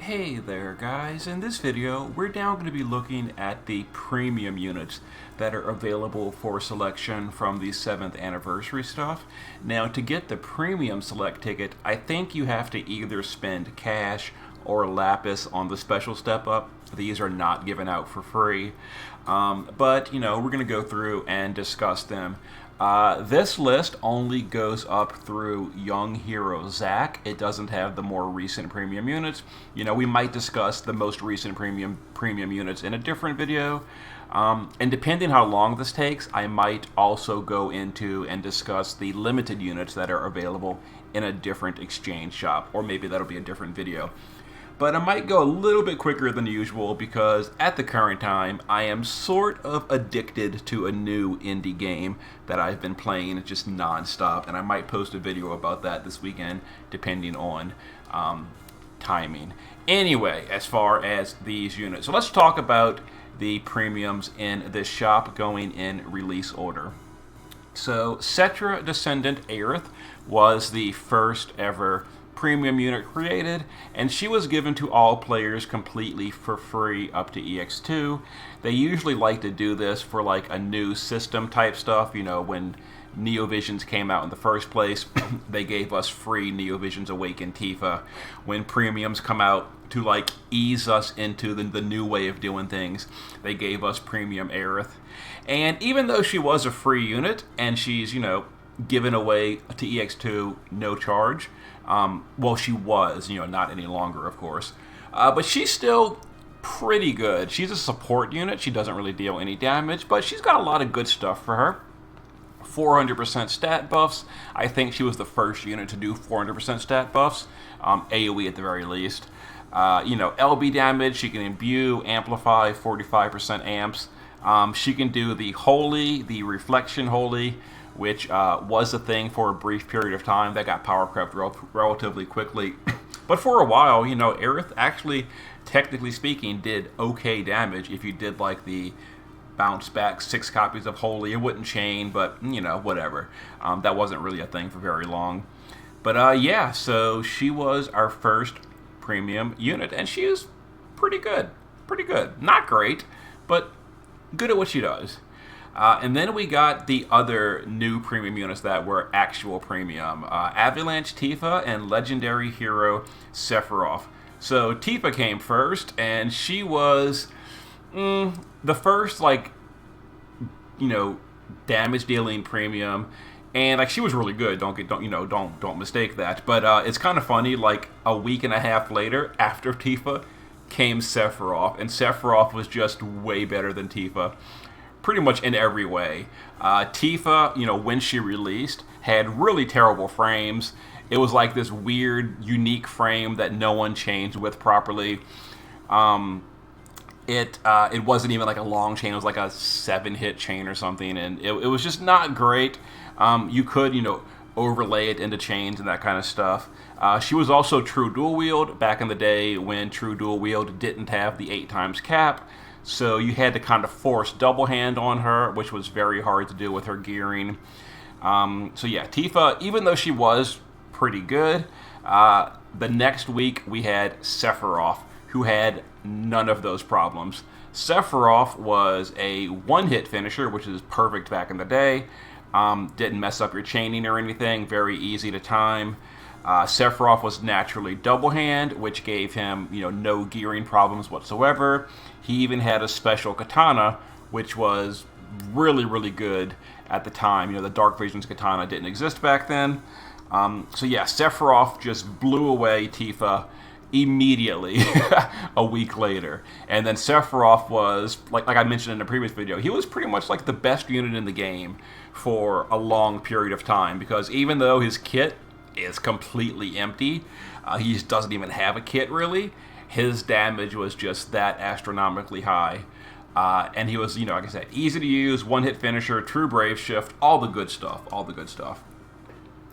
Hey there guys, in this video we're now going to be looking at the premium units that are available for selection from the 7th anniversary stuff. Now to get the premium select ticket, I think you have to either spend cash or lapis on the special step up. These are not given out for free, but you know, we're going to go through and discuss them. This list only goes up through Young Hero Zack. It doesn't have the more recent premium units. You know, we might discuss the most recent premium units in a different video. And depending how long this takes, I might also go into and discuss the limited units that are available in a different exchange shop, or maybe that'll be a different video. But I might go a little bit quicker than usual because at the current time I am sort of addicted to a new indie game that I've been playing just non-stop, and I might post a video about that this weekend depending on timing. Anyway, as far as these units, so let's talk about the premiums in this shop going in release order. So Cetra Descendant Aerith was the first ever premium unit created, and she was given to all players completely for free up to EX2. They usually like to do this for like a new system type stuff. You know, when Neovisions came out in the first place, they gave us free Neovisions Awakened Tifa. When premiums come out to like ease us into the new way of doing things, they gave us premium Aerith. And even though she was a free unit and she's, you know, given away to EX2 no charge, well, she was, you know, not any longer, of course. But she's still pretty good. She's a support unit. She doesn't really deal any damage, but she's got a lot of good stuff for her. 400% stat buffs. I think she was the first unit to do 400% stat buffs. AoE at the very least. You know, LB damage. She can imbue, amplify, 45% amps. She can do the Holy, the Reflection Holy, which was a thing for a brief period of time. That got power crept relatively quickly. But for a while, you know, Aerith actually, technically speaking, did okay damage if you did like the bounce back 6 copies of Holy. It wouldn't chain, but, you know, whatever. That wasn't really a thing for very long. But yeah, so she was our first premium unit, and she is pretty good. Pretty good. Not great, but good at what she does. And then we got the other new premium units that were actual premium. Avalanche Tifa and Legendary Hero Sephiroth. So Tifa came first, and she was the first, like, you know, damage dealing premium. And like, she was really good. Don't mistake that. But it's kind of funny. Like a week and a half later, after Tifa, came Sephiroth, and Sephiroth was just way better than Tifa. Pretty much in every way. Tifa, you know, when she released, had really terrible frames. It was like this weird, unique frame that no one changed with properly. It wasn't even like a long chain. It was like a 7-hit chain or something, and it was just not great. You could, you know, overlay it into chains and that kind of stuff. She was also true dual wield back in the day when true dual wield didn't have the 8 times cap. So you had to kind of force double hand on her, which was very hard to do with her gearing. So yeah, Tifa, even though she was pretty good, the next week we had Sephiroth, who had none of those problems. Sephiroth was a one-hit finisher, which is perfect back in the day. Didn't mess up your chaining or anything, very easy to time. Sephiroth was naturally double hand, which gave him, you know, no gearing problems whatsoever. He even had a special katana, which was really, really good at the time. You know, the Dark Visions katana didn't exist back then. So yeah, Sephiroth just blew away Tifa immediately a week later. And then Sephiroth was, like I mentioned in the previous video, he was pretty much like the best unit in the game for a long period of time, because even though his kit is completely empty, he just doesn't even have a kit really, his damage was just that astronomically high. And he was, you know, like I said, easy to use, one-hit finisher, true brave shift, all the good stuff, all the good stuff.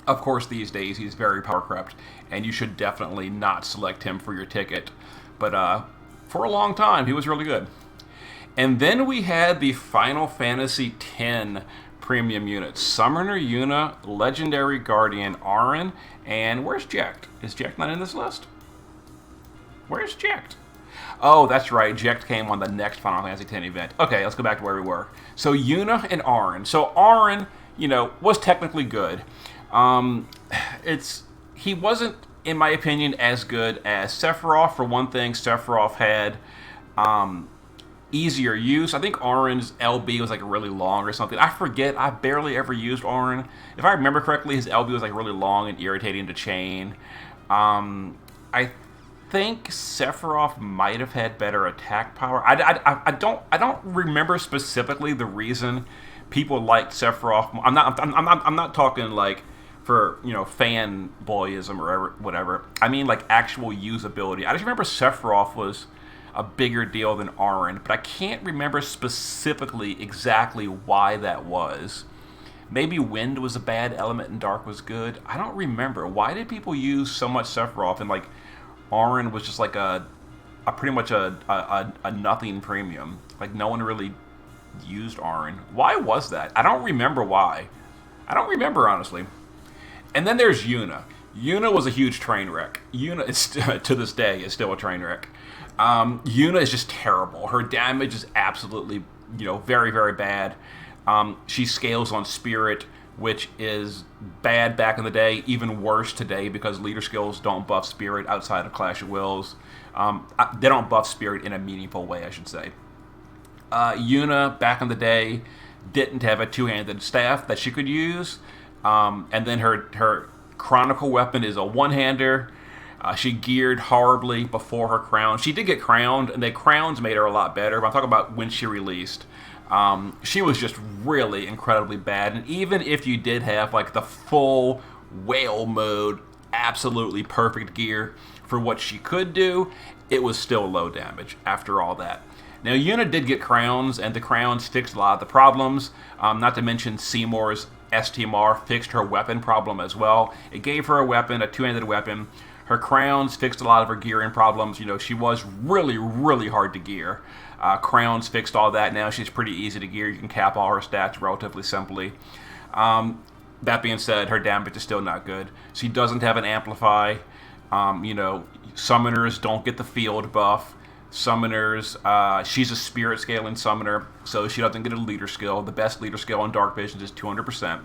Of course, these days he's very power crept, and you should definitely not select him for your ticket. But for a long time, he was really good. And then we had the Final Fantasy X premium units. Summoner Yuna, Legendary Guardian Auron, and where's Jack? Is Jack not in this list? Where's Jecht? Oh, that's right. Jecht came on the next Final Fantasy X event. Okay, let's go back to where we were. So Yuna and Auron. So Auron, was technically good. Um, he wasn't, in my opinion, as good as Sephiroth. For one thing, Sephiroth had um, easier use. I think Auron's LB was like really long or something. I forget. I barely ever used Auron. If I remember correctly, his LB was like really long and irritating to chain. I think Sephiroth might have had better attack power. I don't remember specifically the reason people liked Sephiroth. I'm not talking like for fanboyism or whatever. I mean like actual usability. I just remember Sephiroth was a bigger deal than Auron, but I can't remember specifically exactly why that was. Maybe wind was a bad element and dark was good. I don't remember. Why did people use so much Sephiroth and like Auron was just like a pretty much a nothing premium. Like no one really used Auron. Why was that? I don't remember why. I don't remember honestly. And then there's Yuna. Yuna was a huge train wreck. Yuna is to this day is still a train wreck. Yuna is just terrible. Her damage is absolutely very very bad. She scales on Spirit, which is bad back in the day, even worse today because leader skills don't buff Spirit outside of Clash of Wills. They don't buff Spirit in a meaningful way, I should say. Yuna, back in the day, didn't have a two-handed staff that she could use. And then her Chronicle weapon is a one-hander. She geared horribly before her crown. She did get crowned, and the crowns made her a lot better, but I'm talking about when she released. She was just really incredibly bad, and even if you did have like the full whale mode, absolutely perfect gear for what she could do, it was still low damage after all that. Now Yuna did get crowns, and the crowns fixed a lot of the problems, not to mention Seymour's STMR fixed her weapon problem as well. It gave her a weapon, a two-handed weapon. Her crowns fixed a lot of her gearing problems. She was really, really hard to gear. Crowns fixed all that. Now she's pretty easy to gear. You can cap all her stats relatively simply. That being said, her damage is still not good. She doesn't have an amplify. Summoners don't get the field buff. Summoners, she's a spirit scaling summoner, so she doesn't get a leader skill. The best leader skill on Dark Visions is 200%.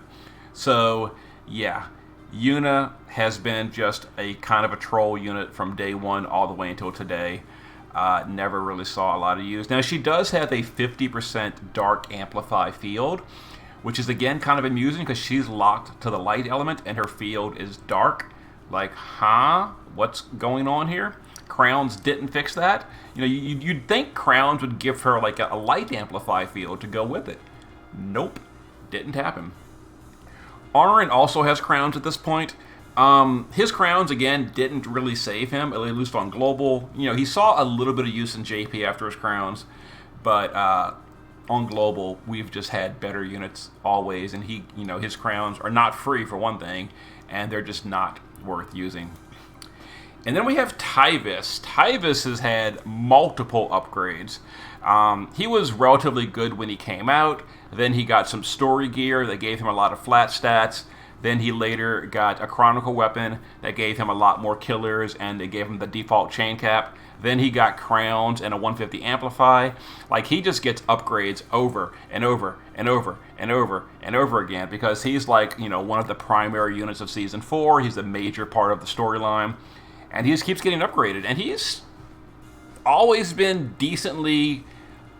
So, yeah. Yuna has been just a kind of a troll unit from day one all the way until today. Never really saw a lot of use. Now, she does have a 50% Dark Amplify field, which is, again, kind of amusing because she's locked to the light element and her field is dark. Like, huh? What's going on here? Crowns didn't fix that. You'd think Crowns would give her like a light amplify field to go with it. Nope. Didn't happen. Auron also has crowns at this point. His crowns, again, didn't really save him, at least on global. He saw a little bit of use in JP after his crowns, but on global, we've just had better units always, and his crowns are not free for one thing, and they're just not worth using. And then we have Tyvis. Tyvis has had multiple upgrades. He was relatively good when he came out. Then he got some story gear that gave him a lot of flat stats. Then he later got a Chronicle weapon that gave him a lot more killers, and they gave him the default chain cap. Then he got crowns and a 150 amplify. Like, he just gets upgrades over and over and over and over and over again because he's like, one of the primary units of Season 4. He's a major part of the storyline. And he just keeps getting upgraded. And he's always been decently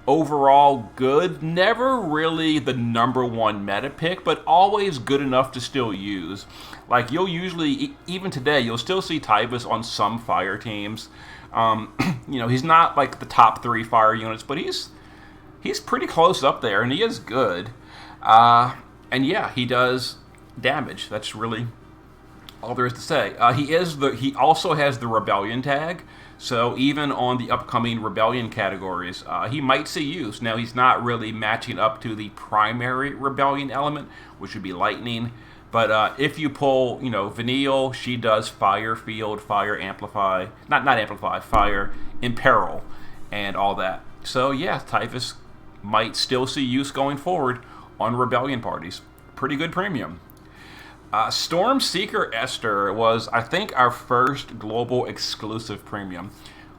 overall good. Never really the number one meta pick, but always good enough to still use. Like, you'll usually, even today, you'll still see Tyvis on some fire teams. He's not like the top 3 fire units, but he's pretty close up there, and he is good. And yeah, he does damage. That's really all there is to say. He also has the Rebellion tag, so even on the upcoming Rebellion categories, he might see use. Now, he's not really matching up to the primary Rebellion element, which would be Lightning, but if you pull, Vanille, she does Fire Field, Fire Amplify, not Amplify, Fire Imperil, and all that. So yeah, Typhus might still see use going forward on Rebellion parties. Pretty good premium. Stormseeker Esther was, I think, our first global exclusive premium.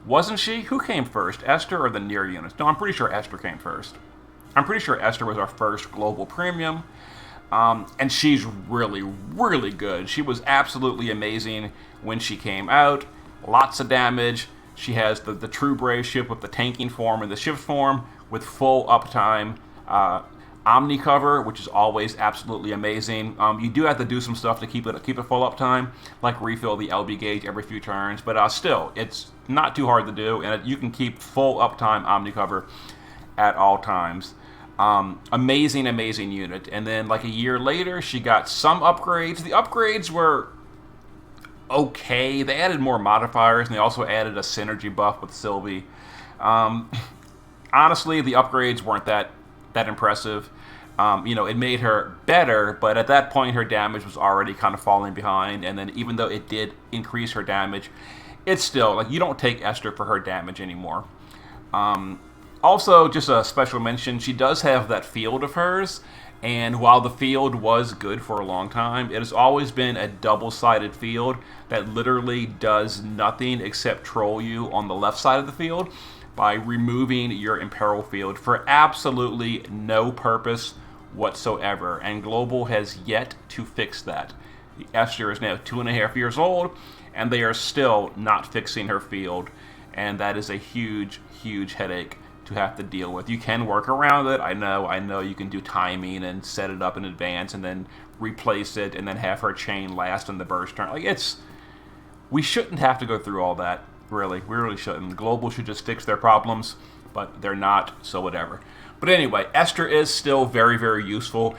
Wasn't she? Who came first, Esther or the Near units? No, I'm pretty sure Esther came first. I'm pretty sure Esther was our first global premium. And she's really, really good. She was absolutely amazing when she came out. Lots of damage. She has the true brave ship with the tanking form and the shift form with full uptime. Omni cover, which is always absolutely amazing. You do have to do some stuff to keep it full uptime, like refill the LB gauge every few turns, but still, it's not too hard to do, and you can keep full uptime Omni cover at all times. Amazing, amazing unit. And then like a year later, she got some upgrades. The upgrades were okay. They added more modifiers, and they also added a synergy buff with Sylvie. Honestly, the upgrades weren't that impressive. It made her better, but at that point her damage was already kind of falling behind, and then even though it did increase her damage, it's still, like, you don't take Esther for her damage anymore. Also, just a special mention, she does have that field of hers, and while the field was good for a long time, it has always been a double-sided field that literally does nothing except troll you on the left side of the field by removing your Imperil field for absolutely no purpose whatsoever. And Global has yet to fix that. Esther is now 2.5 years old, and they are still not fixing her field. And that is a huge, huge headache to have to deal with. You can work around it. I know you can do timing and set it up in advance and then replace it and then have her chain last in the burst turn. We shouldn't have to go through all that. Really, we really shouldn't. Global should just fix their problems, but they're not, so whatever. But anyway, Esther is still very, very useful.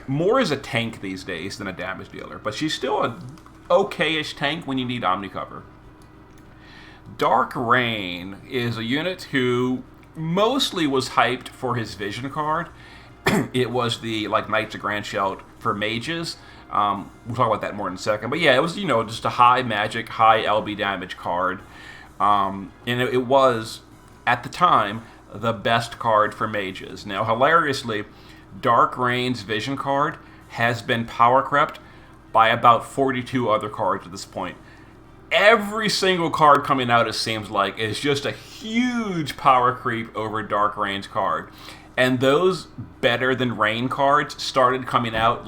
More as a tank these days than a damage dealer, but she's still a okay-ish tank when you need Omni cover. Dark Reign is a unit who mostly was hyped for his vision card. It was the Knights of Grandshelt for mages. We'll talk about that more in a second. But yeah, it was, just a high magic, high LB damage card. And it was, at the time, the best card for mages. Now, hilariously, Dark Reign's vision card has been power crept by about 42 other cards at this point. Every single card coming out, it seems like, is just a huge power creep over Dark Reign's card. And those better than Reign cards started coming out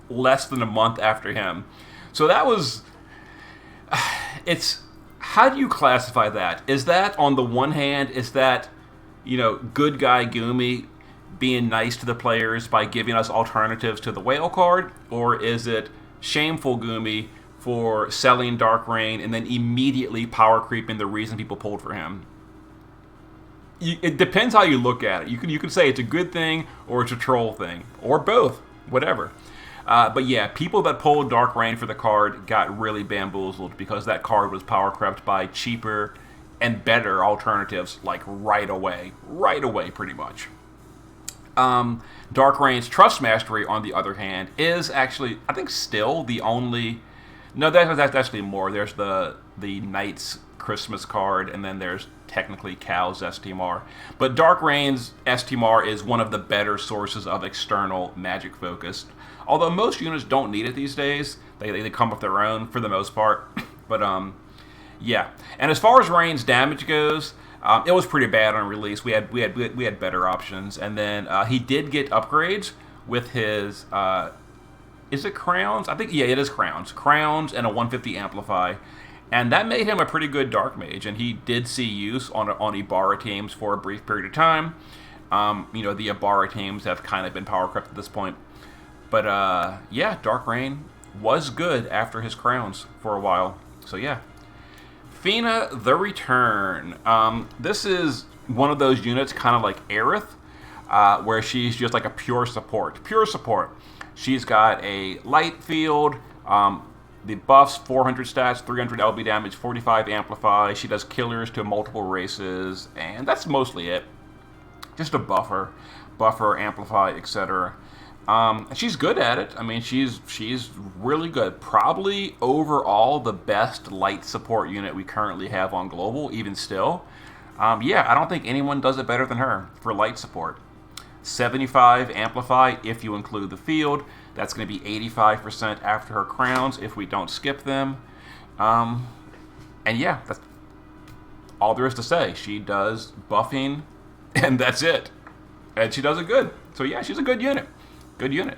less than a month after him. So that was... How do you classify that? Is that, on the one hand, is that, good guy Gumi being nice to the players by giving us alternatives to the whale card? Or is it shameful Gumi for selling Dark Reign and then immediately power creeping the reason people pulled for him? It depends how you look at it. You can say it's a good thing or it's a troll thing. Or both. Whatever. But yeah, people that pulled Dark Reign for the card got really bamboozled because that card was power crept by cheaper and better alternatives right away. Right away, pretty much. Dark Reign's Trust Mastery, on the other hand, is actually, I think, still the only... No, that's actually more. There's the Knight's Christmas card, and then there's technically Cal's STMR. But Dark Reign's STMR is one of the better sources of external magic focus. Although most units don't need it these days. They come with their own for the most part. But, yeah. And as far as Reign's damage goes, it was pretty bad on release. We had better options. And then he did get upgrades with his... is it Crowns? I think, yeah, it is Crowns. Crowns and a 150 Amplify. And that made him a pretty good Dark Mage. And he did see use on Ibarra teams for a brief period of time. The Ibarra teams have kind of been power crept at this point. But, yeah, Dark Reign was good after his Crowns for a while. So, yeah. Fina the Return. This is one of those units, kind of like Aerith, where she's just like a pure support. Pure support. She's got a light field, the buffs, 400 stats, 300 LB damage, 45 amplify. She does killers to multiple races, and that's mostly it. Just a buffer, amplify, etc. She's good at it. I mean, she's really good. Probably overall the best light support unit we currently have on Global, even still. Yeah, I don't think anyone does it better than her for light support. 75 amplify if you include the field. That's going to be 85% after her crowns if we don't skip them. And yeah, all there is to say. She does buffing, and that's it. And she does it good. So yeah, she's a good unit. Good unit.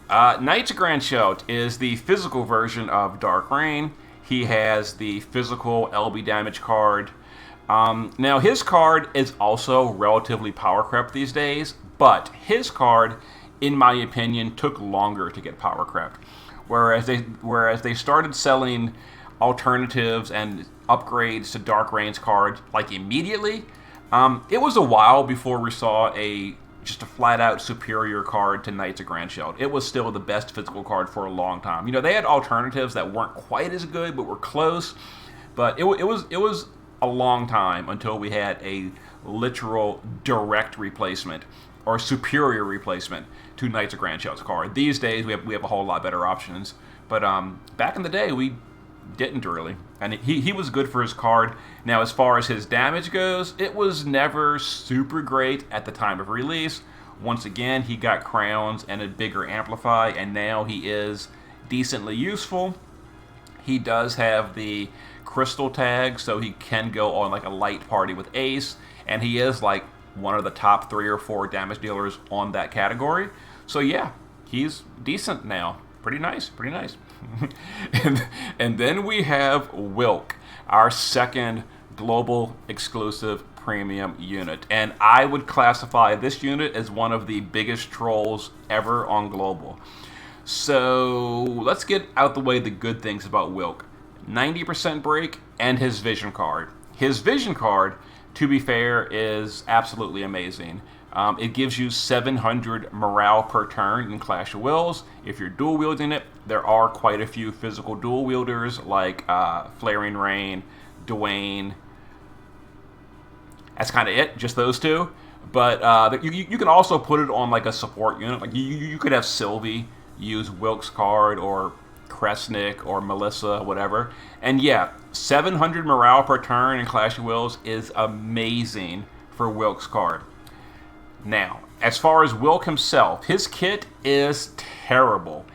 Knights of Grandshelt is the physical version of Dark Reign. He has the physical LB damage card. Now, his card is also relatively power crept these days, but his card, in my opinion, took longer to get power crept. Whereas they started selling alternatives and upgrades to Dark Reign's card like immediately, it was a while before we saw just a flat-out superior card to Knights of Grandshelt. It was still the best physical card for a long time. You know, they had alternatives that weren't quite as good, but were close. But it was a long time until we had a literal direct replacement or superior replacement to Knights of Grandshelt's card. These days, we have a whole lot better options. But back in the day, we didn't really. And he was good for his card. Now, as far as his damage goes, it was never super great at the time of release. Once again, he got crowns and a bigger amplify, and now he is decently useful. He does have the crystal tag, so he can go on like a light party with Ace, and he is like one of the top 3 or 4 damage dealers on that category. So yeah, he's decent now. Pretty nice, pretty nice. and then we have Wilk, our second global exclusive premium unit. And I would classify this unit as one of the biggest trolls ever on global. So let's get out the way the good things about Wilk. 90% break and his vision card. His vision card, to be fair, is absolutely amazing. It gives you 700 morale per turn in Clash of Wills. If you're dual wielding it, there are quite a few physical dual wielders like Flaring Rain, Dwayne. That's kind of it, just those two. But you can also put it on like a support unit. Like you could have Sylvie use Wilk's card, or Kresnik, or Melissa, whatever. And yeah, 700 morale per turn in Clash of Wills is amazing for Wilk's card. Now, as far as Wilk himself, his kit is terrible.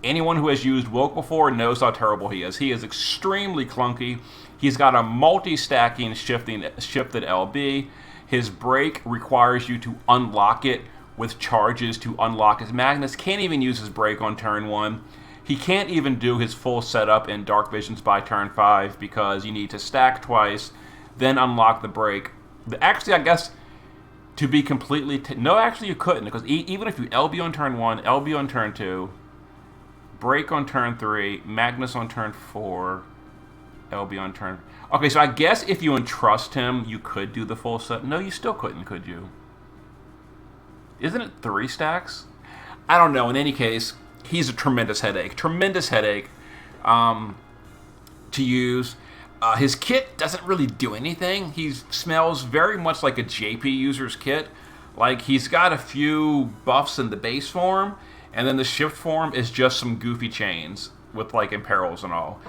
Anyone who has used Wilk before knows how terrible he is. He is extremely clunky. He's got a multi-stacking shifted LB. His break requires you to unlock it with charges to unlock his Magnus. Can't even use his break on turn 1. He can't even do his full setup in Dark Visions by turn 5 because you need to stack twice, then unlock the break. Actually, I guess, to be completely... no, actually you couldn't, because even if you LB on turn 1, LB on turn 2, break on turn 3, Magnus on turn 4, LB on turn... Okay, so I guess if you entrust him, you could do the full set. No, you still couldn't, could you? Isn't it 3 stacks? I don't know. In any case, he's a tremendous headache. Tremendous headache to use. His kit doesn't really do anything. He smells very much like a JP user's kit. Like, he's got a few buffs in the base form, and then the shift form is just some goofy chains with, like, imperils and all.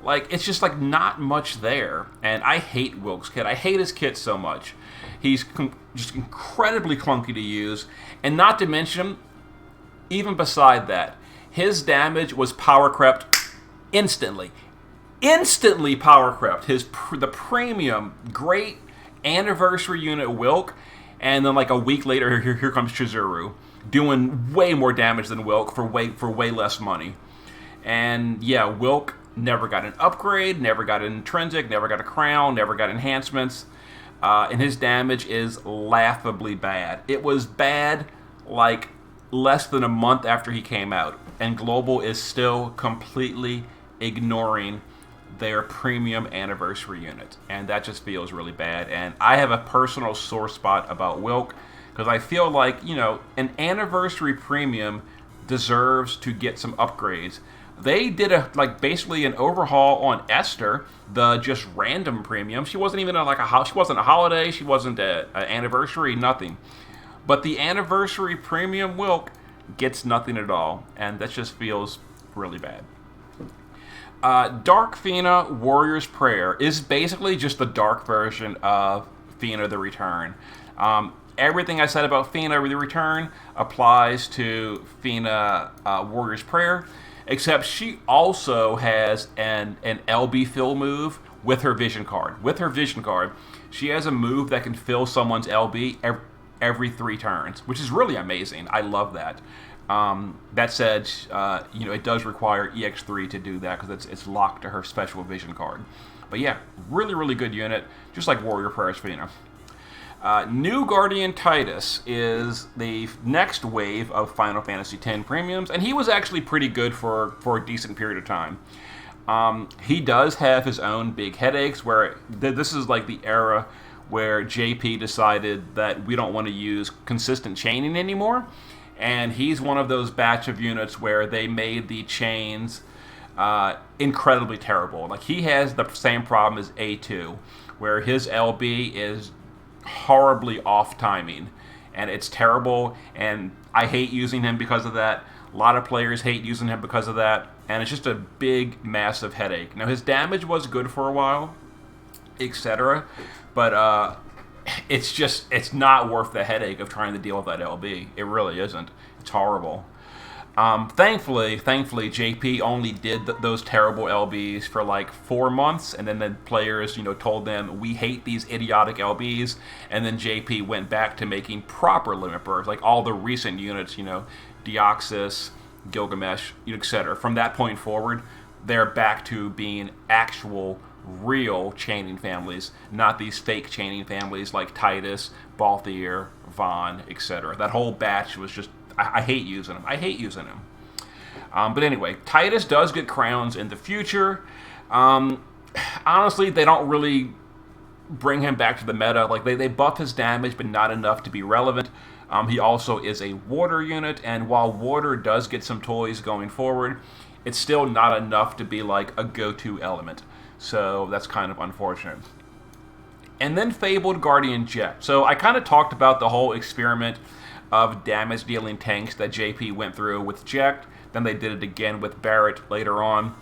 Like, it's just, like, not much there. And I hate Wilk's kit. I hate his kit so much. He's just incredibly clunky to use. And not to mention, even beside that, his damage was power crept instantly. Instantly power crept. The premium, great anniversary unit Wilk, and then like a week later, here comes Chizuru, doing way more damage than Wilk for way less money. And yeah, Wilk never got an upgrade, never got an intrinsic, never got a crown, never got enhancements, and his damage is laughably bad. It was bad like less than a month after he came out, and Global is still completely ignoring their premium anniversary unit, and that just feels really bad. And I have a personal sore spot about Wilk, because I feel like, you know, an anniversary premium deserves to get some upgrades. They did basically an overhaul on Esther, the just random premium. She wasn't even she wasn't a holiday, she wasn't an anniversary, nothing. But the anniversary premium Wilk gets nothing at all, and that just feels really bad. Dark Fina Warrior's Prayer is basically just the dark version of Fina the Return. Everything I said about Fina the Return applies to Fina Warrior's Prayer, except she also has an LB fill move with her vision card. With her vision card, she has a move that can fill someone's LB every 3 turns, which is really amazing. I love that. That said, it does require EX3 to do that because it's locked to her special vision card. But yeah, really, really good unit, just like Warrior Prayer Esfina. New Guardian Tidus is the next wave of Final Fantasy X premiums, and he was actually pretty good for a decent period of time. He does have his own big headaches, where this is like the era where JP decided that we don't want to use consistent chaining anymore, and he's one of those batch of units where they made the chains incredibly terrible. Like, he has the same problem as A2, where his LB is horribly off timing, and it's terrible, and I hate using him because of that. A lot of players hate using him because of that, and it's just a big, massive headache. Now, his damage was good for a while, etc., but it's not worth the headache of trying to deal with that LB. It really isn't. It's horrible. Thankfully, JP only did those terrible LBs for like 4 months, and then the players, told them, we hate these idiotic LBs, and then JP went back to making proper limit bursts, like all the recent units, Deoxys, Gilgamesh, etc. From that point forward, they're back to being actual, real chaining families, not these fake chaining families like Tidus, Balthier, Vaughn, etc. That whole batch was just, I hate using them. But anyway, Tidus does get crowns in the future. Honestly, they don't really bring him back to the meta. Like, they buff his damage, but not enough to be relevant. He also is a water unit, and while water does get some toys going forward, it's still not enough to be like a go-to element. So that's kind of unfortunate. And then Fabled Guardian Jecht. So I kind of talked about the whole experiment of damage-dealing tanks that JP went through with Jecht. Then they did it again with Barret later on.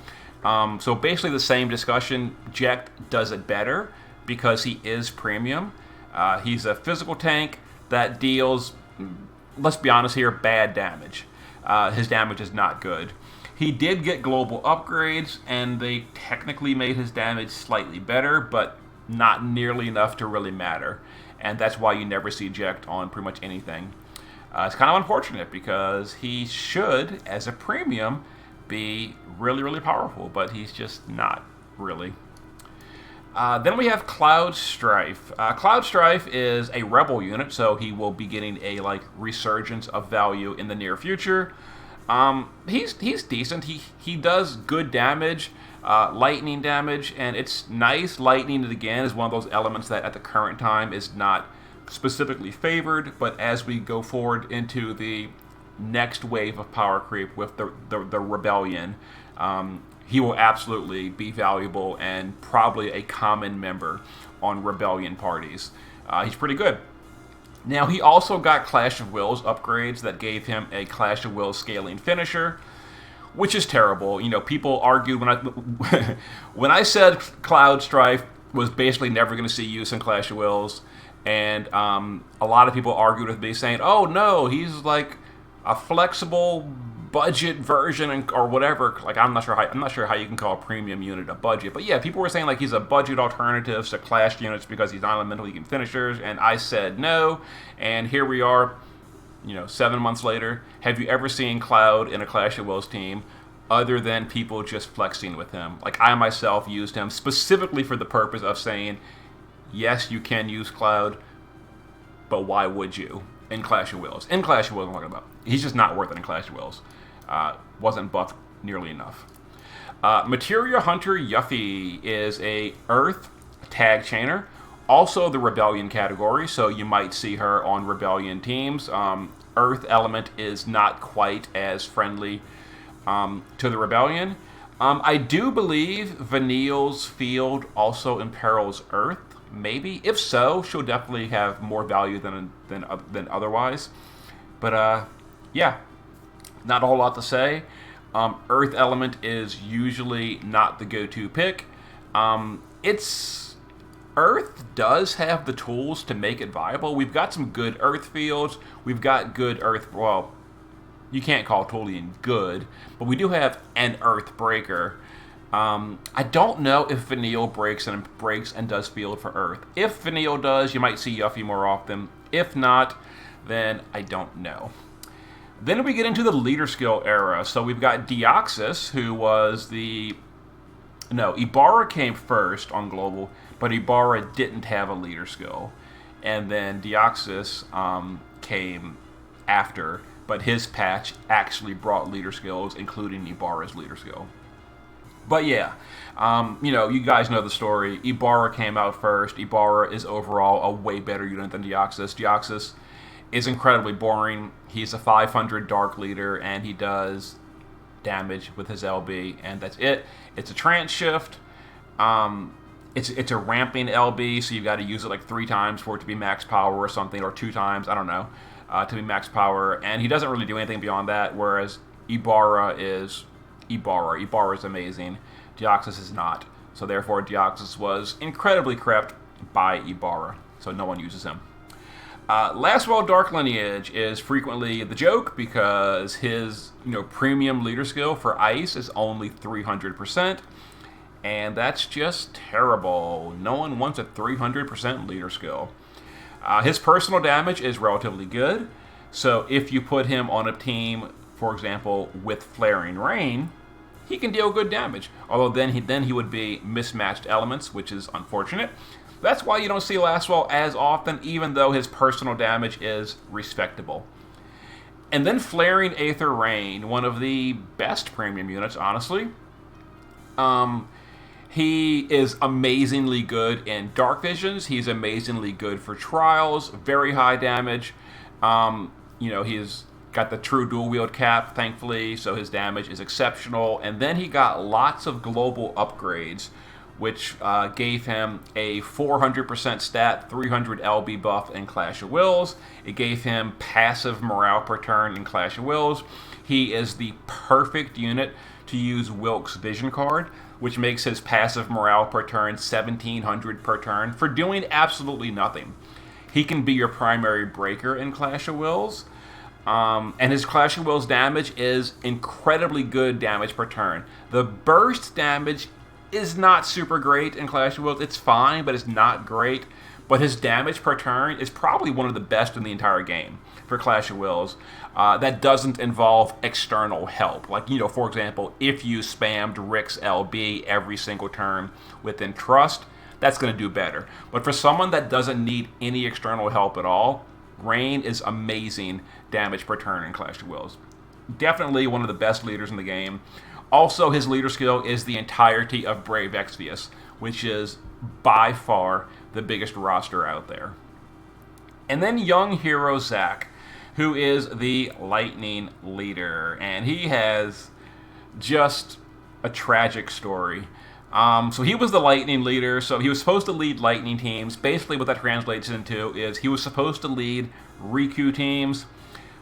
So basically the same discussion. Jecht does it better because he is premium. He's a physical tank that deals, let's be honest here, bad damage. His damage is not good. He did get global upgrades, and they technically made his damage slightly better, but not nearly enough to really matter. And that's why you never see Jecht on pretty much anything. It's kind of unfortunate because he should, as a premium, be really, really powerful, but he's just not really. Then we have Cloud Strife. Cloud Strife is a rebel unit, so he will be getting a resurgence of value in the near future. He's decent. He does good damage, lightning damage, and it's nice. Lightning, again, is one of those elements that at the current time is not specifically favored, but as we go forward into the next wave of power creep with the Rebellion, he will absolutely be valuable and probably a common member on Rebellion parties. He's pretty good. Now, he also got Clash of Wills upgrades that gave him a Clash of Wills scaling finisher, which is terrible. People argued when I said Cloud Strife was basically never going to see use in Clash of Wills, and a lot of people argued with me saying, oh no, he's like a flexible budget version or whatever. Like, I'm not sure how you can call a premium unit a budget, but yeah, people were saying like he's a budget alternative to Clash units because he's not elemental, he can finishers, and I said no, and here we are, 7 months later. Have you ever seen Cloud in a Clash of Wills team other than people just flexing with him? Like, I myself used him specifically for the purpose of saying, yes, you can use Cloud, but why would you in Clash of Wills? In Clash of Wills, I'm talking about. He's just not worth it in Clash of Wills. Wasn't buffed nearly enough. Materia Hunter Yuffie is a Earth tag chainer, also the Rebellion category, so you might see her on Rebellion teams. Earth element is not quite as friendly to the Rebellion. I do believe Vanille's field also imperils Earth. Maybe. If so, she'll definitely have more value than otherwise. But yeah, not a whole lot to say. Earth element is usually not the go-to pick. Earth does have the tools to make it viable. We've got some good Earth fields. We've got good Earth. Well, you can't call Tolian good, but we do have an Earth breaker. I don't know if Vanille breaks and does field for Earth. If Vanille does, you might see Yuffie more often. If not, then I don't know. Then we get into the leader skill era. So we've got Deoxys, who was the... No, Ibarra came first on Global, but Ibarra didn't have a leader skill. And then Deoxys came after, but his patch actually brought leader skills, including Ibarra's leader skill. But yeah, you guys know the story. Ibarra came out first. Ibarra is overall a way better unit than Deoxys. Deoxys is incredibly boring. He's a 500 Dark leader, and he does damage with his LB, and that's it. It's a trance shift. It's a ramping LB, so you've got to use it like 3 times for it to be max power or something, or 2 times, I don't know, to be max power. And he doesn't really do anything beyond that, whereas Ibarra is Ibarra. Ibarra is amazing. Deoxys is not. So therefore, Deoxys was incredibly crept by Ibarra, so no one uses him. Last World Dark Lineage is frequently the joke because his premium leader skill for Ice is only 300%, and that's just terrible. No one wants a 300% leader skill. His personal damage is relatively good, so if you put him on a team, for example, with Flaring Rain, he can deal good damage. Although then he would be mismatched elements, which is unfortunate. That's why you don't see Lastwell as often, even though his personal damage is respectable. And then Flaring Aether Rain, one of the best premium units, honestly. He is amazingly good in Dark Visions. He's amazingly good for Trials, very high damage. He's got the true dual wield cap, thankfully, so his damage is exceptional. And then he got lots of global upgrades, which gave him a 400% stat, 300 LB buff in Clash of Wills. It gave him passive morale per turn in Clash of Wills. He is the perfect unit to use Wilk's Vision card, which makes his passive morale per turn 1700 per turn for doing absolutely nothing. He can be your primary breaker in Clash of Wills. And his Clash of Wills damage is incredibly good damage per turn. The burst damage is not super great in Clash of Wills. It's fine, but it's not great. But his damage per turn is probably one of the best in the entire game for Clash of Wills. That doesn't involve external help. Like, for example, if you spammed Rick's LB every single turn within Trust, that's going to do better. But for someone that doesn't need any external help at all, Rain is amazing damage per turn in Clash of Wills. Definitely one of the best leaders in the game. Also, his leader skill is the entirety of Brave Exvius, which is by far the biggest roster out there. And then young hero Zac, who is the Lightning leader, and he has just a tragic story. So he was the Lightning leader, so he was supposed to lead Lightning teams. Basically what that translates into is he was supposed to lead Riku teams.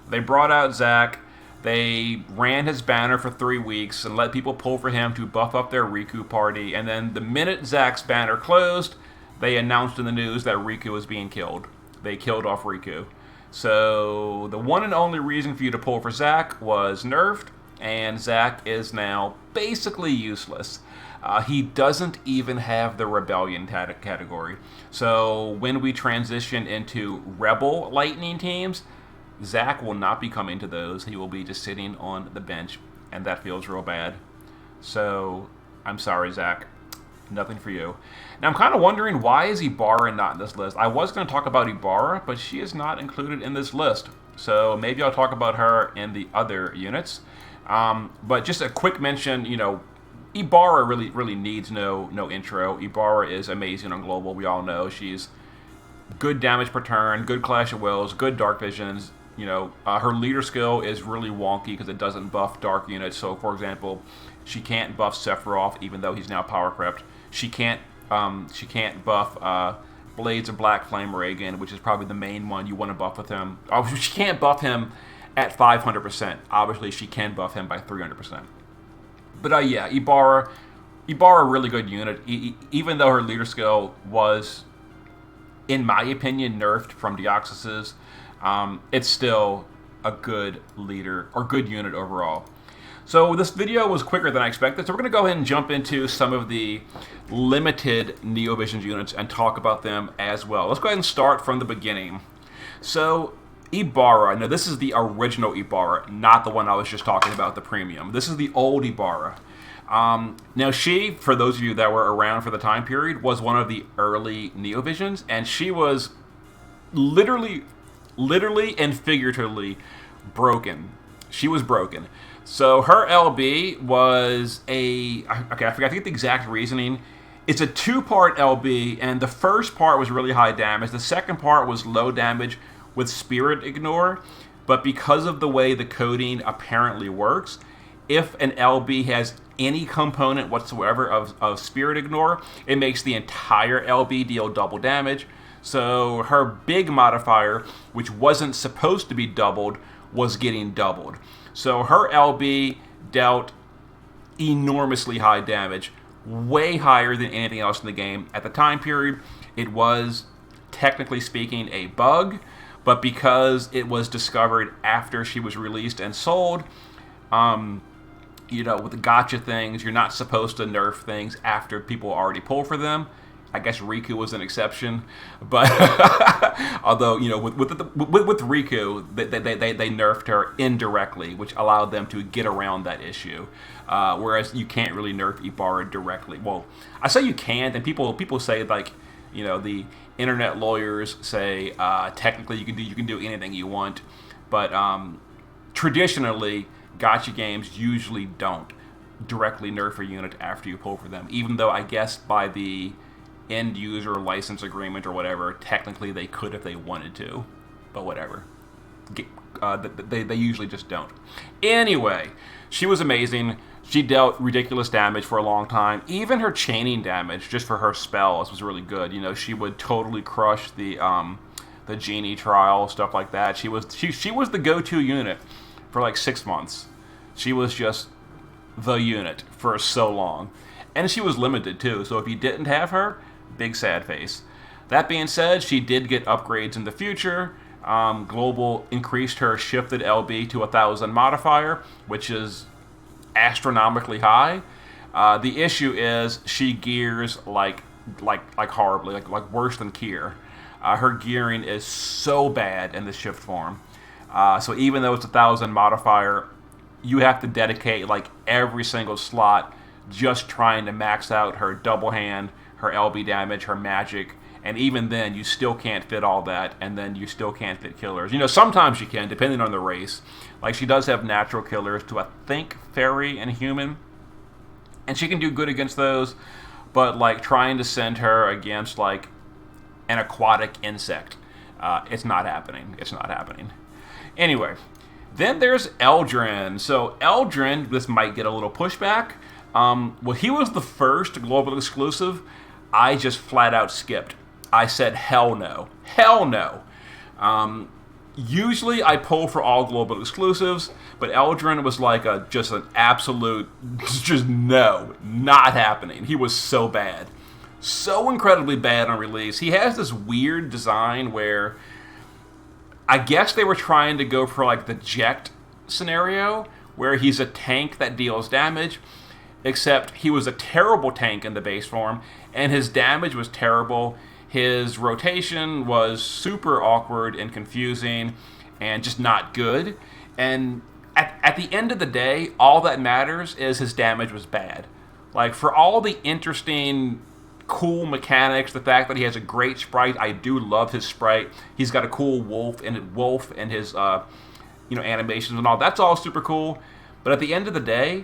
They brought out Zac. They ran his banner for 3 weeks and let people pull for him to buff up their Riku party. And then the minute Zac's banner closed, they announced in the news that Riku was being killed. They killed off Riku. So the one and only reason for you to pull for Zac was nerfed, and Zac is now basically useless. He doesn't even have the Rebellion category. So when we transition into Rebel Lightning teams, Zac will not be coming to those. He will be just sitting on the bench, and that feels real bad. So, I'm sorry, Zac. Nothing for you. Now, I'm kind of wondering, why is Ibarra not in this list? I was going to talk about Ibarra, but she is not included in this list. So, maybe I'll talk about her in the other units. But just a quick mention, Ibarra really needs no intro. Ibarra is amazing on Global. We all know she's good damage per turn, good Clash of Wills, good Dark Visions. Her leader skill is really wonky because it doesn't buff dark units. So, for example, she can't buff Sephiroth, even though he's now power crept. She can't buff Blades of Black Flame Reagan, which is probably the main one you want to buff with him. Oh, she can't buff him at 500%. Obviously, she can buff him by 300%. But yeah, Ibarra, really good unit. Even though her leader skill was, in my opinion, nerfed from Deoxys's, it's still a good leader, or good unit overall. So this video was quicker than I expected, so we're going to go ahead and jump into some of the limited Neovisions units and talk about them as well. Let's go ahead and start from the beginning. So Ibarra, now this is the original Ibarra, not the one I was just talking about, the premium. This is the old Ibarra. Now she, for those of you that were around for the time period, was one of the early Neovisions, and she was literally and figuratively broken. She was broken. So her LB was okay, I forgot to get the exact reasoning. It's a two-part LB, and the first part was really high damage. The second part was low damage with Spirit Ignore, but because of the way the coding apparently works, if an LB has any component whatsoever of Spirit Ignore, it makes the entire LB deal double damage. So her big modifier, which wasn't supposed to be doubled, was getting doubled. So her LB dealt enormously high damage, way higher than anything else in the game. At the time period, it was, technically speaking, a bug, but because it was discovered after she was released and sold, you know, with the gotcha things, you're not supposed to nerf things after people already pull for them. I guess Riku was an exception, but although, you know, with Riku, they nerfed her indirectly, which allowed them to get around that issue. Whereas you can't really nerf Ibarra directly. Well, I say you can't, and people say, like, you know, the internet lawyers say technically you can do anything you want, but traditionally gotcha games usually don't directly nerf a unit after you pull for them, even though I guess by the end user license agreement or whatever, technically they could if they wanted to, but whatever. They usually just don't. Anyway, she was amazing. She dealt ridiculous damage for a long time. Even her chaining damage, just for her spells, was really good. You know, she would totally crush the Genie trial, stuff like that. She was the go-to unit for like 6 months. She was just the unit for so long. And she was limited too, so if you didn't have her, big sad face. That being said, she did get upgrades in the future. Global increased her shifted LB to 1,000 modifier, which is astronomically high. The issue is she gears like horribly, like worse than Kier. Her gearing is so bad in the shift form. So even though it's 1,000 modifier, you have to dedicate like every single slot just trying to max out her double hand, her LB damage, her magic, and even then you still can't fit all that, and then you still can't fit killers. You know, sometimes you can, depending on the race. Like, she does have natural killers to, I think, fairy and human, and she can do good against those, but like trying to send her against like an aquatic insect, it's not happening. It's not happening. Anyway, then there's Eldrin. So Eldrin, this might get a little pushback. Well, he was the first global exclusive I just flat out skipped. I said, hell no. Hell no. Usually I pull for all global exclusives, but Eldrin was like just an absolute, just no, not happening. He was so bad. So incredibly bad on release. He has this weird design where I guess they were trying to go for like the Jekt scenario, where he's a tank that deals damage, except he was a terrible tank in the base form, and his damage was terrible. His rotation was super awkward and confusing and just not good. And at the end of the day, all that matters is his damage was bad. Like, for all the interesting, cool mechanics, the fact that he has a great sprite, I do love his sprite. He's got a cool wolf and his you know, animations and all. That's all super cool. But at the end of the day,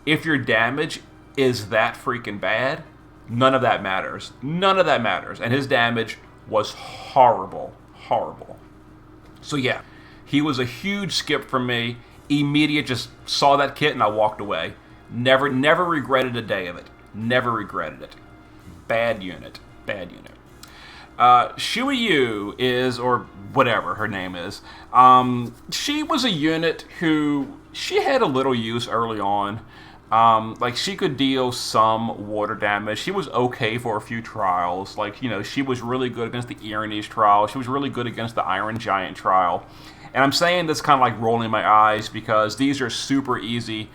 if your damage is that freaking bad, none of that matters. None of that matters. And his damage was horrible. Horrible. So yeah, he was a huge skip for me. Immediate, just saw that kit and I walked away. Never regretted a day of it. Never regretted it. Bad unit. Bad unit. Shuiyu is, or whatever her name is, she was a unit who, she had a little use early on. Like, she could deal some water damage. She was okay for a few trials. Like, you know, she was really good against the Erinys trial. She was really good against the Iron Giant trial. And I'm saying this kind of like rolling my eyes because these are super easy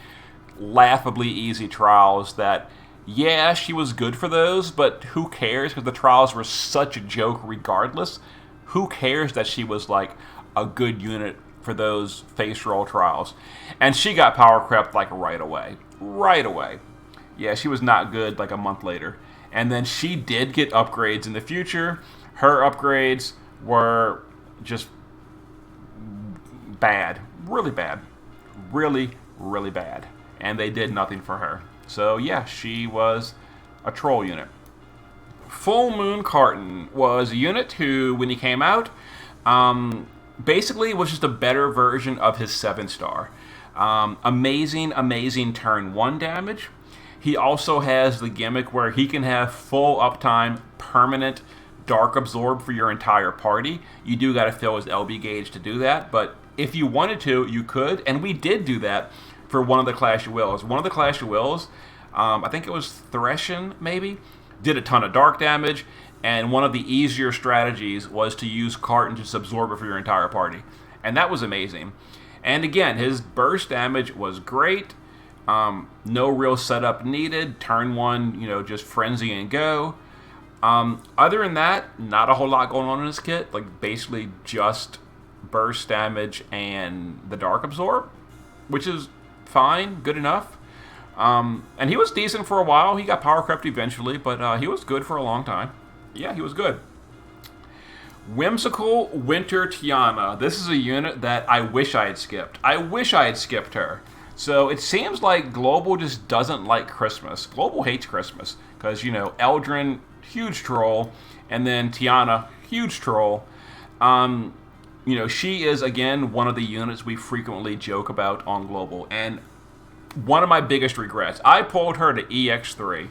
laughably easy trials that, yeah, she was good for those, but who cares? Because the trials were such a joke regardless. Who cares that she was like a good unit for those face roll trials? And she got power crept like right away. Right away. Yeah, she was not good like a month later. And then she did get upgrades in the future. Her upgrades were just bad. Really bad. Really, really bad. And they did nothing for her. So yeah, she was a troll unit. Full Moon Carton was a unit who, when he came out, basically was just a better version of his 7-star. Amazing turn 1 damage. He also has the gimmick where he can have full uptime, permanent Dark Absorb for your entire party. You do got to fill his LB gauge to do that, but if you wanted to, you could, and we did do that for one of the Clash of Wills. One of the Clash of Wills, I think it was Threshin, maybe, did a ton of dark damage, and one of the easier strategies was to use Carton to just absorb it for your entire party. And that was amazing. And again, his burst damage was great. No real setup needed. Turn 1, just frenzy and go. Other than that, not a whole lot going on in this kit. Like, basically just burst damage and the Dark Absorb, which is fine, good enough. And he was decent for a while. He got power crept eventually, but he was good for a long time. Yeah, he was good. Whimsical Winter Tiana. This is a unit that I wish I had skipped. I wish I had skipped her. So it seems like Global just doesn't like Christmas. Global hates Christmas because, Eldrin, huge troll, and then Tiana, huge troll. She is, again, one of the units we frequently joke about on Global. And one of my biggest regrets, I pulled her to EX3.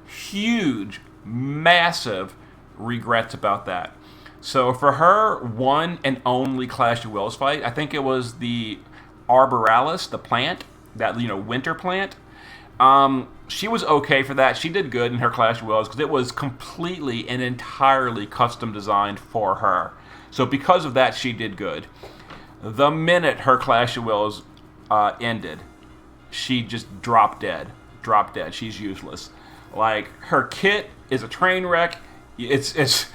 Huge, massive regrets about that. So for her one and only Clash of Wills fight, I think it was the Arboralis, the plant, that, winter plant. She was okay for that. She did good in her Clash of Wills because it was completely and entirely custom designed for her. So because of that, she did good. The minute her Clash of Wills ended, she just dropped dead. Dropped dead. She's useless. Like, her kit is a train wreck. It's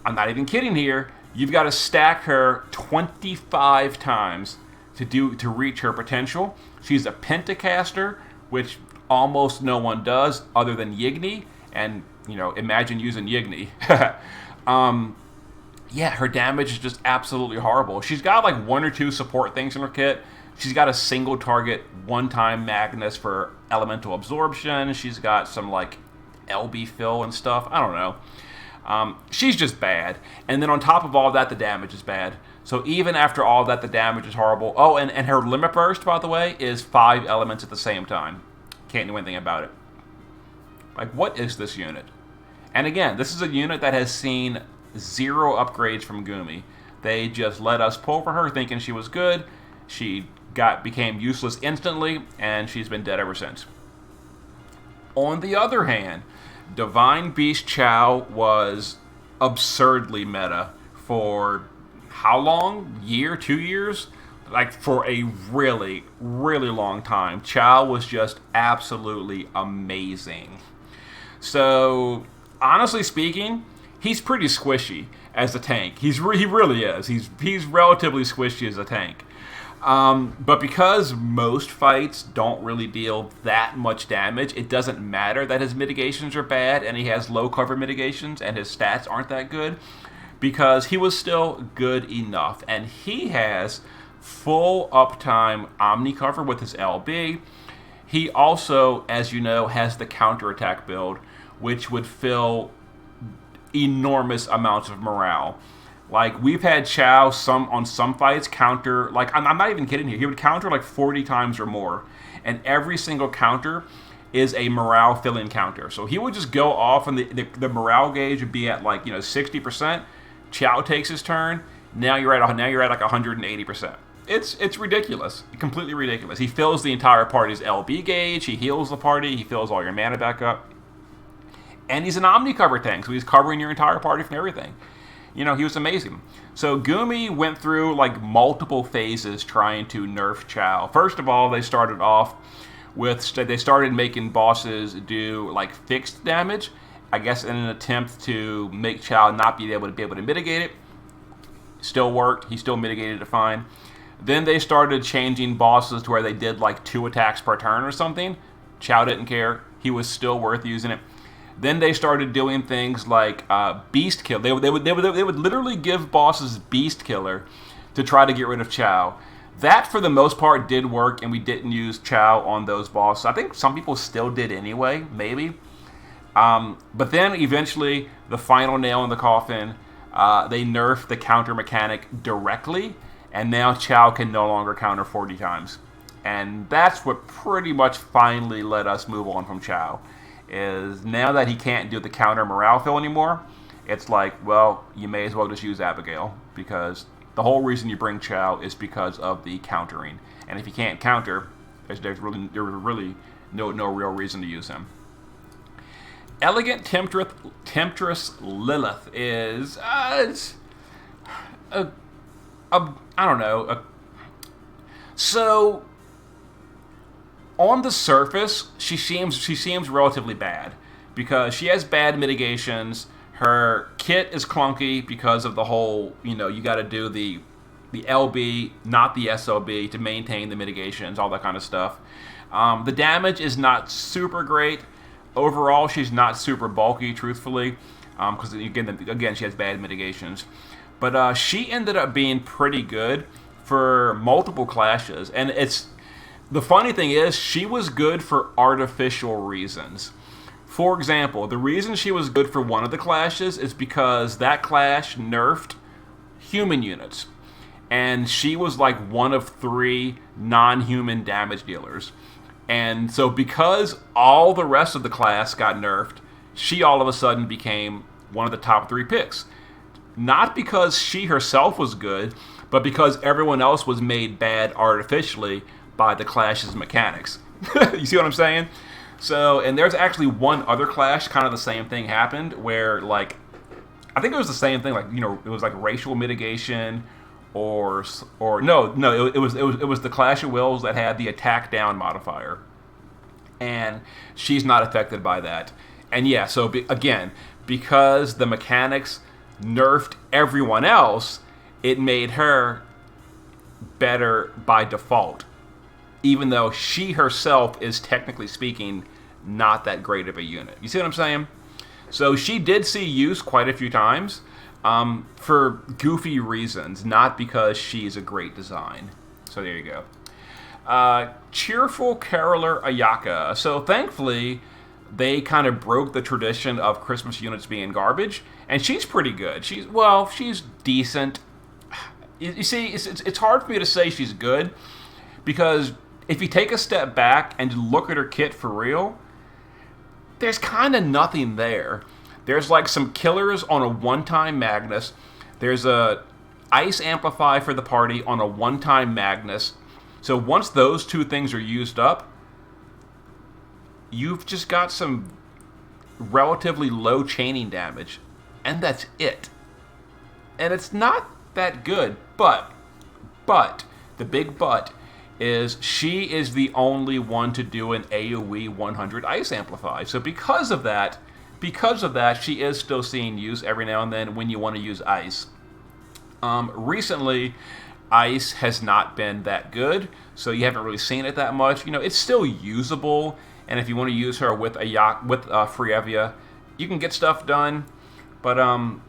I'm not even kidding here. You've got to stack her 25 times to reach her potential. She's a pentacaster, which almost no one does other than Yigni. And, imagine using Yigni. Yeah, her damage is just absolutely horrible. She's got like 1 or 2 support things in her kit. She's got a single target, one-time Magnus for elemental absorption. She's got some like LB fill and stuff. I don't know. She's just bad. And then on top of all of that, the damage is bad. So even after all of that, the damage is horrible. Oh, and her limit burst, by the way, is 5 elements at the same time. Can't do anything about it. Like, what is this unit? And again, this is a unit that has seen 0 upgrades from Gumi. They just let us pull for her thinking she was good. She became useless instantly, and she's been dead ever since. On the other hand, Divine Beast Chow was absurdly meta for how long? Year, 2 years? Like, for a really, really long time. Chow was just absolutely amazing. So, honestly speaking, he's pretty squishy as a tank. He really is. He's relatively squishy as a tank. But because most fights don't really deal that much damage, it doesn't matter that his mitigations are bad and he has low cover mitigations and his stats aren't that good, because he was still good enough. And he has full uptime Omni cover with his LB. He also, as you know, has the counterattack build, which would fill enormous amounts of morale. Like, we've had Chow on some fights counter, like, I'm not even kidding here, he would counter like 40 times or more. And every single counter is a morale fill-in counter. So he would just go off and the morale gauge would be at like, 60%. Chow takes his turn. Now you're at like 180%. It's ridiculous. Completely ridiculous. He fills the entire party's LB gauge. He heals the party. He fills all your mana back up. And he's an Omni cover tank, so he's covering your entire party from everything. He was amazing. So Gumi went through like multiple phases trying to nerf Chow. First of all, they started off They started making bosses do like fixed damage, I guess in an attempt to make Chao not be able to mitigate it. Still worked. He still mitigated it fine. Then they started changing bosses to where they did like 2 attacks per turn or something. Chao didn't care. He was still worth using it. Then they started doing things like Beast Killer. They would literally give bosses Beast Killer to try to get rid of Chao. That, for the most part, did work, and we didn't use Chao on those bosses. I think some people still did anyway, maybe. But then, eventually, the final nail in the coffin, they nerfed the counter mechanic directly, and now Chao can no longer counter 40 times. And that's what pretty much finally let us move on from Chao. Is now that he can't do the counter morale fill anymore, it's like, well, you may as well just use Abigail, because the whole reason you bring Chao is because of the countering. And if you can't counter, there's really no real reason to use him. Elegant Temptress Lilith is I don't know. So on the surface, she seems relatively bad because she has bad mitigations. Her kit is clunky because of the whole, you got to do the LB, not the SLB, to maintain the mitigations, all that kind of stuff. The damage is not super great. Overall, she's not super bulky, truthfully, because again, she has bad mitigations. But she ended up being pretty good for multiple clashes, and the funny thing is, she was good for artificial reasons. For example, the reason she was good for one of the clashes is because that clash nerfed human units. And she was like one of 3 non-human damage dealers. And so because all the rest of the class got nerfed, she all of a sudden became one of the top 3 picks. Not because she herself was good, but because everyone else was made bad artificially by the clash's mechanics. You see what I'm saying? So, and there's actually one other clash, kind of the same thing happened, where, like, I think it was the same thing, like, it was like racial mitigation, or no, it was the Clash of Wills that had the attack down modifier, and she's not affected by that. And yeah, so again, because the mechanics nerfed everyone else, it made her better by default, even though she herself is, technically speaking, not that great of a unit. You see what I'm saying? So she did see use quite a few times for goofy reasons, not because she's a great design. So there you go. Cheerful Caroler Ayaka. So thankfully, they kind of broke the tradition of Christmas units being garbage, and she's pretty good. She's decent. You see, it's hard for me to say she's good, because if you take a step back and look at her kit for real, there's kind of nothing there. There's like some killers on a one-time Magnus. There's a Ice Amplify for the party on a one-time Magnus. So once those 2 things are used up, you've just got some relatively low chaining damage. And that's it. And it's not that good. But, the big but, is she is the only one to do an AoE 100 Ice Amplify. So because of that, she is still seeing use every now and then when you want to use Ice. Recently, Ice has not been that good, so you haven't really seen it that much. It's still usable, and if you want to use her with Frievia, you can get stuff done, but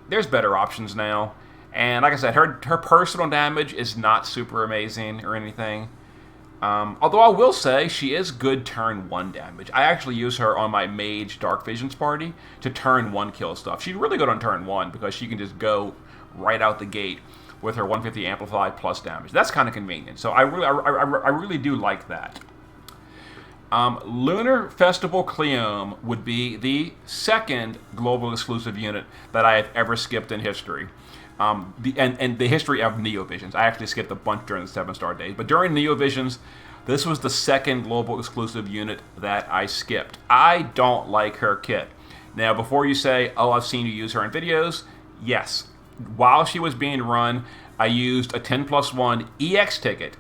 there's better options now. And like I said, her personal damage is not super amazing or anything. Although I will say she is good turn 1 damage. I actually use her on my Mage Dark Visions party to turn 1 kill stuff. She's really good on turn 1 because she can just go right out the gate with her 150 Amplify plus damage. That's kind of convenient. So I really do like that. Lunar Festival Cleome would be the second global exclusive unit that I have ever skipped in history. And the history of Neovisions. I actually skipped a bunch during the 7-star days, but during Neovisions, this was the second global exclusive unit that I skipped. I don't like her kit. Now, before you say, oh, I've seen you use her in videos, yes. While she was being run, I used a 10+1 EX ticket,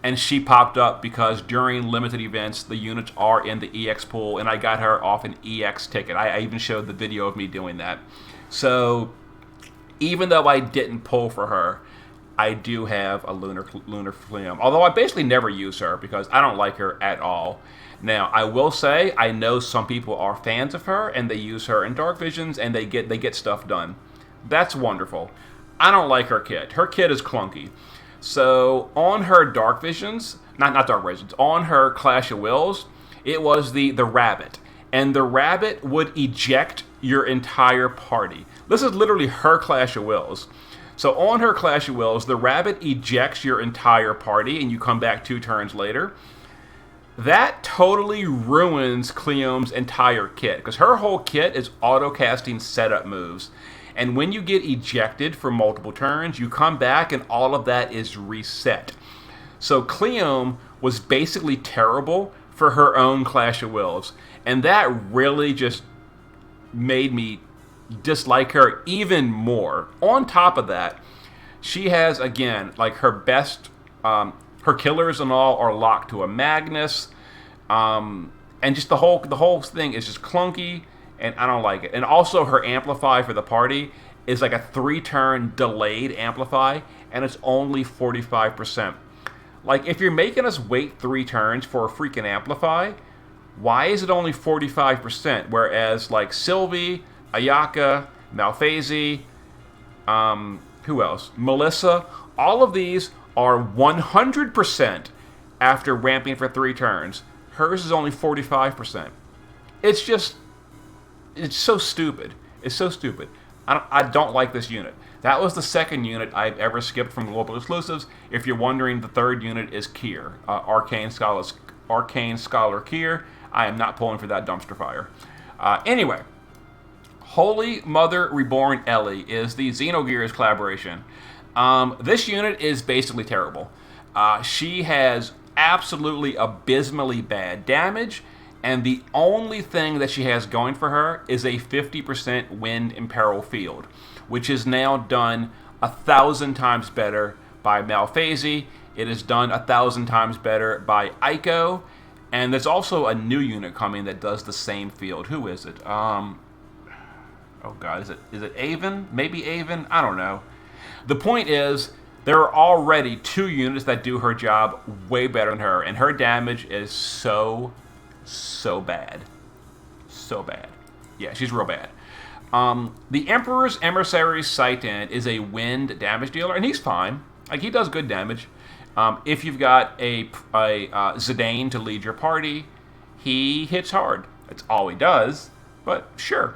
and she popped up because during limited events, the units are in the EX pool, and I got her off an EX ticket. I even showed the video of me doing that. So even though I didn't pull for her, I do have a Lunar Fleum. Although I basically never use her because I don't like her at all. Now, I will say, I know some people are fans of her, and they use her in Dark Visions, and they get stuff done. That's wonderful. I don't like her kit. Her kit is clunky. So on her Dark Visions, not Dark Visions, on her Clash of Wills, it was the rabbit. And the rabbit would eject your entire party. This is literally her Clash of Wills. So on her Clash of Wills, the rabbit ejects your entire party and you come back 2 turns later. That totally ruins Cleome's entire kit, because her whole kit is auto-casting setup moves. And when you get ejected for multiple turns, you come back and all of that is reset. So Cleome was basically terrible for her own Clash of Wills. And that really just made me dislike her even more. On top of that, she has, again, like her best, her killers and all are locked to a Magnus. And just the whole thing is just clunky. And I don't like it. And also her Amplify for the party is like a 3-turn delayed Amplify, and it's only 45%. Like, if you're making us wait 3 turns for a freaking Amplify, why is it only 45%? Whereas, like, Sylvie, Ayaka, Malphase, who else? Melissa, all of these are 100% after ramping for 3 turns. Hers is only 45%. It's just... it's so stupid. It's so stupid. I don't like this unit. That was the second unit I've ever skipped from Global Exclusives. If you're wondering, the third unit is Kier. Arcane Scholar Kier. I am not pulling for that dumpster fire. Anyway, Holy Mother Reborn Ellie is the Xenogears collaboration. This unit is basically terrible. She has absolutely abysmally bad damage, and the only thing that she has going for her is a 50% Wind Imperil field, which is now done 1,000 times better by Malphase. It is done 1,000 times better by Eiko, and there's also a new unit coming that does the same field. Who is it? Oh god, is it Avon? Maybe Avon? I don't know. The point is, there are already 2 units that do her job way better than her, and her damage is so bad. So bad. Yeah, she's real bad. The Emperor's Emissary Citan is a wind damage dealer, and he's fine. Like, he does good damage. If you've got a Zidane to lead your party, he hits hard. That's all he does, but sure.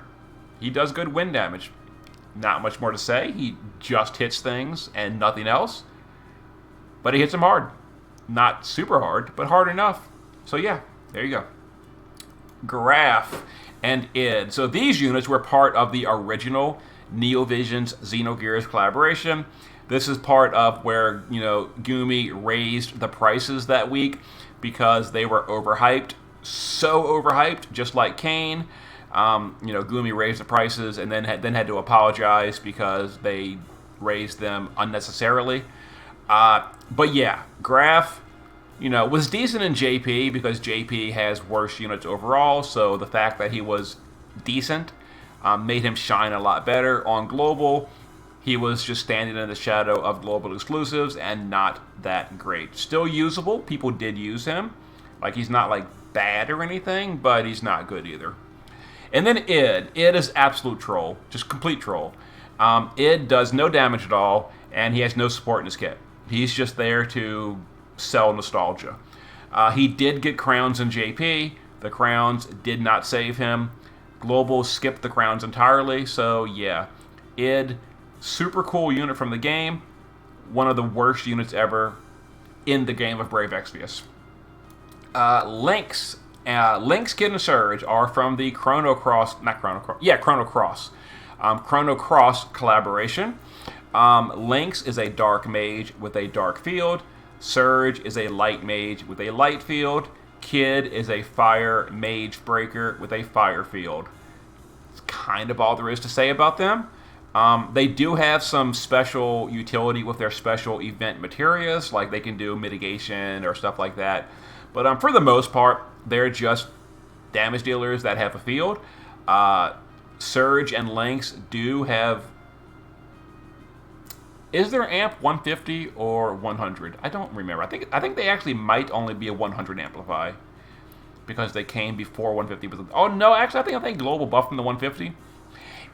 He does good wind damage. Not much more to say. He just hits things and nothing else. But he hits them hard. Not super hard, but hard enough. So yeah, there you go. Graph and Id. So these units were part of the original Neovision's Xenogears collaboration. This is part of where, Gumi raised the prices that week because they were overhyped. So overhyped, just like Kane. Gumi raised the prices and then had to apologize because they raised them unnecessarily. But yeah, Graph, was decent in JP because JP has worse units overall, so the fact that he was decent made him shine a lot better. On Global, he was just standing in the shadow of Global Exclusives and not that great. Still usable. People did use him. Like, he's not, bad or anything, but he's not good either. And then Id. Id is absolute troll. Just complete troll. Id does no damage at all, and he has no support in his kit. He's just there to sell nostalgia. He did get crowns in JP. The crowns did not save him. Global skipped the crowns entirely, so yeah. Id, super cool unit from the game. One of the worst units ever in the game of Brave Exvius. Lynx, Kid, and Surge are from the Chrono Cross collaboration. Lynx is a dark mage with a dark field. Surge is a light mage with a light field. Kid is a fire mage breaker with a fire field. It's kind of all there is to say about them. They do have some special utility with their special event materials, like they can do mitigation or stuff like that. But for the most part, they're just damage dealers that have a field. Surge and Lynx do have... Is their amp 150 or 100? I don't remember. I think they actually might only be a 100 amplify because they came before 150. Oh no, actually I think Global buffed them to 150.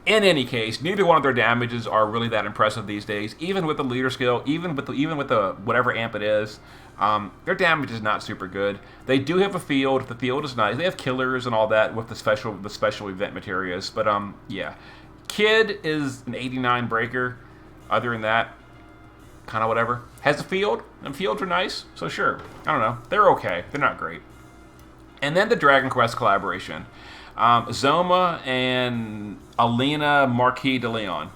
In any case, neither one of their damages are really that impressive these days. Even with the leader skill, even with the whatever amp it is, their damage is not super good. They do have a field. The field is nice. They have killers and all that with the special event materials. But yeah, Kid is an 89 breaker. Other than that, kind of whatever. Has a field, and fields are nice, so sure. I don't know. They're okay. They're not great. And then the Dragon Quest collaboration. Zoma and Alina Marquis de Leon.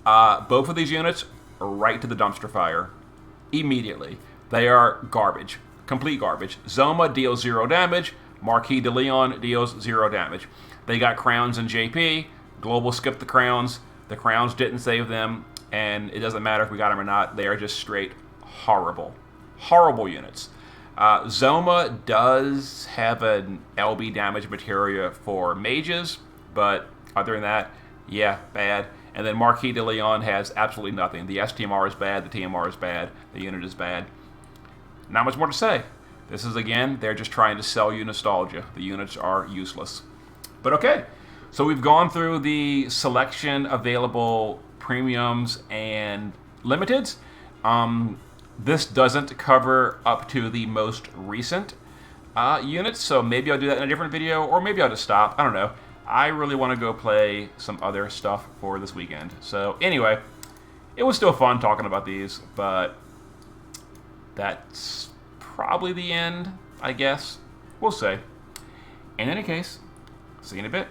Both of these units are right to the dumpster fire immediately. They are garbage. Complete garbage. Zoma deals 0 damage. Marquis de Leon deals 0 damage. They got crowns in JP. Global skipped the crowns. The crowns didn't save them. And it doesn't matter if we got them or not. They are just straight horrible. Horrible units. Zoma does have an LB damage materia for mages, but other than that, yeah, bad. And then Marquis de Leon has absolutely nothing. The STMR is bad, the TMR is bad, the unit is bad. Not much more to say. This is, again, they're just trying to sell you nostalgia. The units are useless. But okay, so we've gone through the selection available premiums and limiteds. This doesn't cover up to the most recent units, so maybe I'll do that in a different video, or maybe I'll just stop. I don't know. I really want to go play some other stuff for this weekend. So anyway, it was still fun talking about these, but that's probably the end, I guess. We'll see. In any case, see you in a bit.